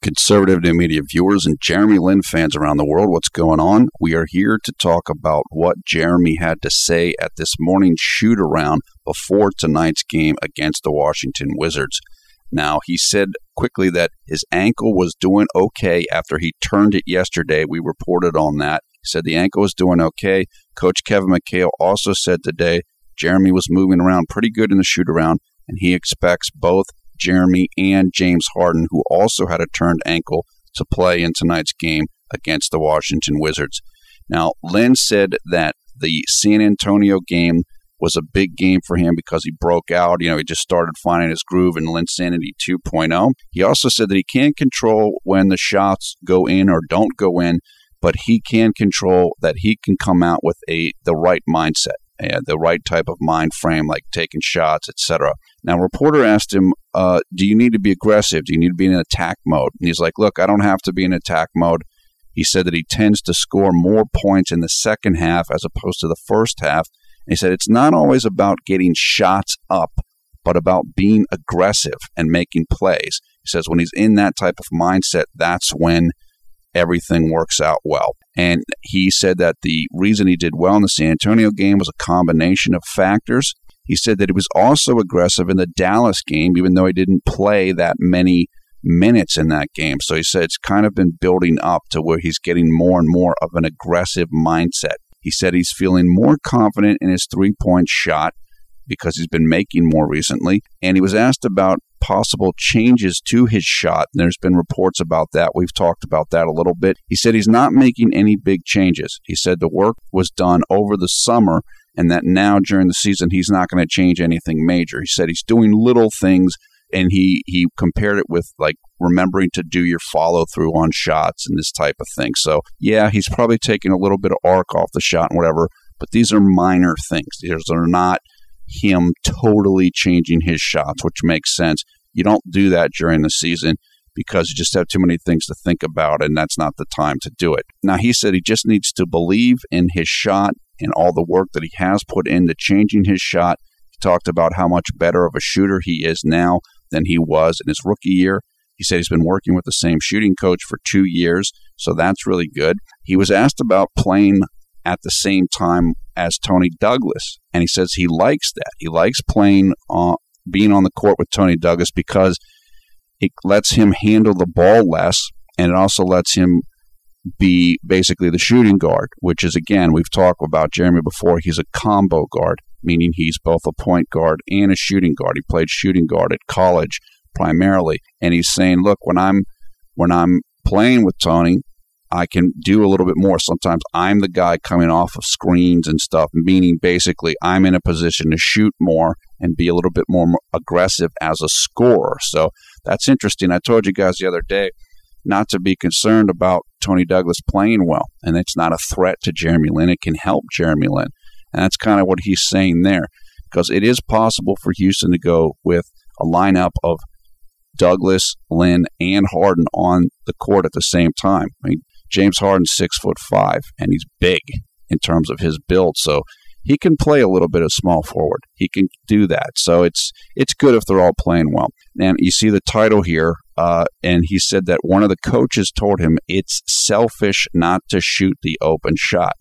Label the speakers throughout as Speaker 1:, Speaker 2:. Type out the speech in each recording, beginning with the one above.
Speaker 1: Conservative New Media viewers and Jeremy Lin fans around the world, what's going on? We are here to talk about what Jeremy had to say at this morning's shoot-around before tonight's game against the Washington Wizards. Now, he said quickly that his ankle was doing okay after he turned it yesterday. We reported on that. He said the ankle was doing okay. Coach Kevin McHale also said today Jeremy was moving around pretty good in the shoot-around, and he expects both Jeremy and James Harden, who also had a turned ankle, to play in tonight's game against the Washington Wizards. Now, Lin said that the San Antonio game was a big game for him because he broke out. He just started finding his groove in Linsanity 2.0. He also said that he can't control when the shots go in or don't go in, but he can control that he can come out with the right mindset. The right type of mind frame, like taking shots, etc. Now, a reporter asked him, do you need to be aggressive? Do you need to be in attack mode? And he's like, look, I don't have to be in attack mode. He said that he tends to score more points in the second half as opposed to the first half. And he said it's not always about getting shots up, but about being aggressive and making plays. He says when he's in that type of mindset, that's when everything works out well. And he said that the reason he did well in the San Antonio game was a combination of factors. He said that he was also aggressive in the Dallas game, even though he didn't play that many minutes in that game. So he said it's kind of been building up to where he's getting more and more of an aggressive mindset. He said he's feeling more confident in his three-point shot because he's been making more recently. And he was asked about possible changes to his shot. There's been reports about that. We've talked about that a little bit. He said he's not making any big changes. He said the work was done over the summer and that now during the season he's not going to change anything major. He said he's doing little things, and he compared it with like remembering to do your follow-through on shots and this type of thing. So, yeah, he's probably taking a little bit of arc off the shot and whatever, but these are minor things. These are not him totally changing his shots, which makes sense. You don't do that during the season because you just have too many things to think about, and that's not the time to do it. Now, he said he just needs to believe in his shot and all the work that he has put into changing his shot. He talked about how much better of a shooter he is now than he was in his rookie year. He said he's been working with the same shooting coach for 2 years, so that's really good. He was asked about playing at the same time as Tony Douglas, and he says he likes that. He likes playing, being on the court with Tony Douglas because it lets him handle the ball less, and it also lets him be basically the shooting guard, which is, again, we've talked about Jeremy before. He's a combo guard, meaning he's both a point guard and a shooting guard. He played shooting guard at college primarily, and he's saying, look, when I'm playing with Tony, I can do a little bit more. Sometimes I'm the guy coming off of screens and stuff, meaning basically I'm in a position to shoot more and be a little bit more aggressive as a scorer. So that's interesting. I told you guys the other day not to be concerned about Tony Douglas playing well, and it's not a threat to Jeremy Lin. It can help Jeremy Lin, and that's kind of what he's saying there, because it is possible for Houston to go with a lineup of Douglas, Lin, and Harden on the court at the same time. I mean, James Harden's 6'5", and he's big in terms of his build, so he can play a little bit of small forward. He can do that, so it's good if they're all playing well. And you see the title here, and he said that one of the coaches told him it's selfish not to shoot the open shot.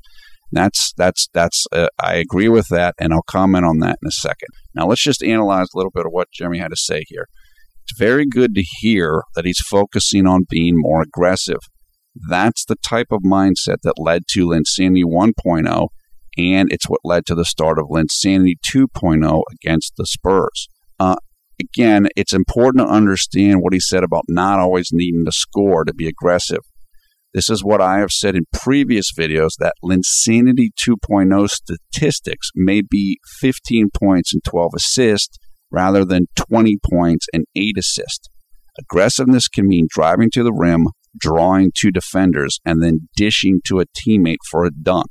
Speaker 1: I agree with that, and I'll comment on that in a second. Now let's just analyze a little bit of what Jeremy had to say here. It's very good to hear that he's focusing on being more aggressive. That's the type of mindset that led to Linsanity 1.0, and it's what led to the start of Linsanity 2.0 against the Spurs. Again, it's important to understand what he said about not always needing to score to be aggressive. This is what I have said in previous videos, that Linsanity 2.0 statistics may be 15 points and 12 assists rather than 20 points and 8 assists. Aggressiveness can mean driving to the rim, drawing two defenders, and then dishing to a teammate for a dunk.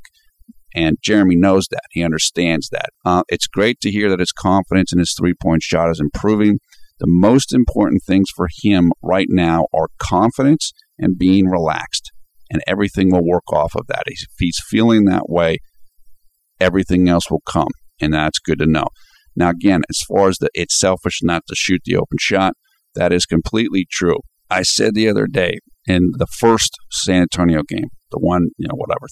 Speaker 1: And Jeremy knows that. He understands that. It's great to hear that his confidence in his three-point shot is improving. The most important things for him right now are confidence and being relaxed. And everything will work off of that. If he's feeling that way, everything else will come. And that's good to know. Now, again, as far as it's selfish not to shoot the open shot, that is completely true. I said the other day in the first San Antonio game, the one,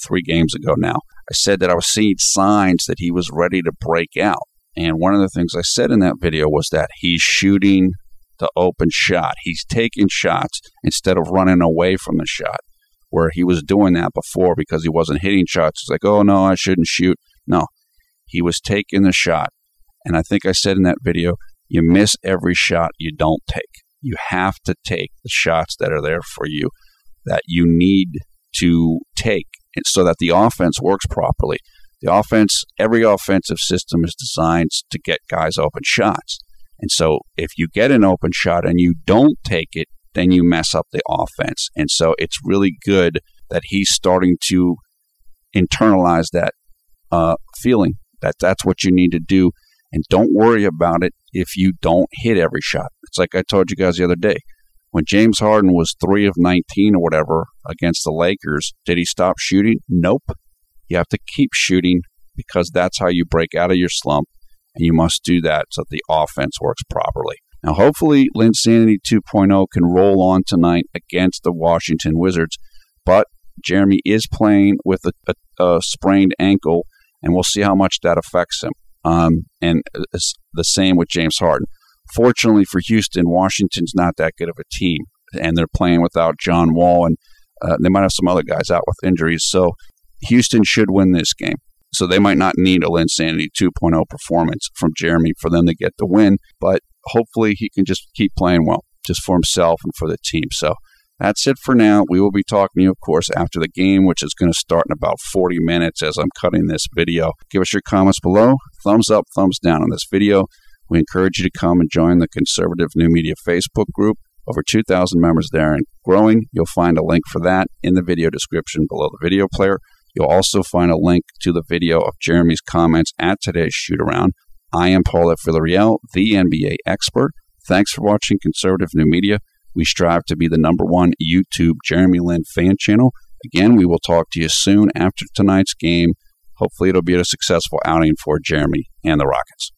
Speaker 1: 3 games ago now, I said that I was seeing signs that he was ready to break out. And one of the things I said in that video was that he's shooting the open shot. He's taking shots instead of running away from the shot, where he was doing that before because he wasn't hitting shots. It's like, oh, no, I shouldn't shoot. No, he was taking the shot. And I think I said in that video, you miss every shot you don't take. You have to take the shots that are there for you, that you need to take so that the offense works properly. The offense, every offensive system is designed to get guys open shots. And so if you get an open shot and you don't take it, then you mess up the offense. And so it's really good that he's starting to internalize that feeling that that's what you need to do. And don't worry about it if you don't hit every shot. It's like I told you guys the other day. When James Harden was 3 of 19 or whatever against the Lakers, did he stop shooting? Nope. You have to keep shooting because that's how you break out of your slump, and you must do that so that the offense works properly. Now, hopefully, Linsanity 2.0 can roll on tonight against the Washington Wizards, but Jeremy is playing with a sprained ankle, and we'll see how much that affects him. And the same with James Harden. Fortunately for Houston, Washington's not that good of a team, and they're playing without John Wall, and they might have some other guys out with injuries. So Houston should win this game. So they might not need a Linsanity 2.0 performance from Jeremy for them to get the win, but hopefully he can just keep playing well, just for himself and for the team. So that's it for now. We will be talking to you, of course, after the game, which is going to start in about 40 minutes as I'm cutting this video. Give us your comments below. Thumbs up, thumbs down on this video. We encourage you to come and join the Conservative New Media Facebook group. Over 2,000 members there and growing. You'll find a link for that in the video description below the video player. You'll also find a link to the video of Jeremy's comments at today's Shootaround. I am Paul Villarreal, the NBA expert. Thanks for watching Conservative New Media. We strive to be the #1 YouTube Jeremy Lin fan channel. Again, we will talk to you soon after tonight's game. Hopefully it'll be a successful outing for Jeremy and the Rockets.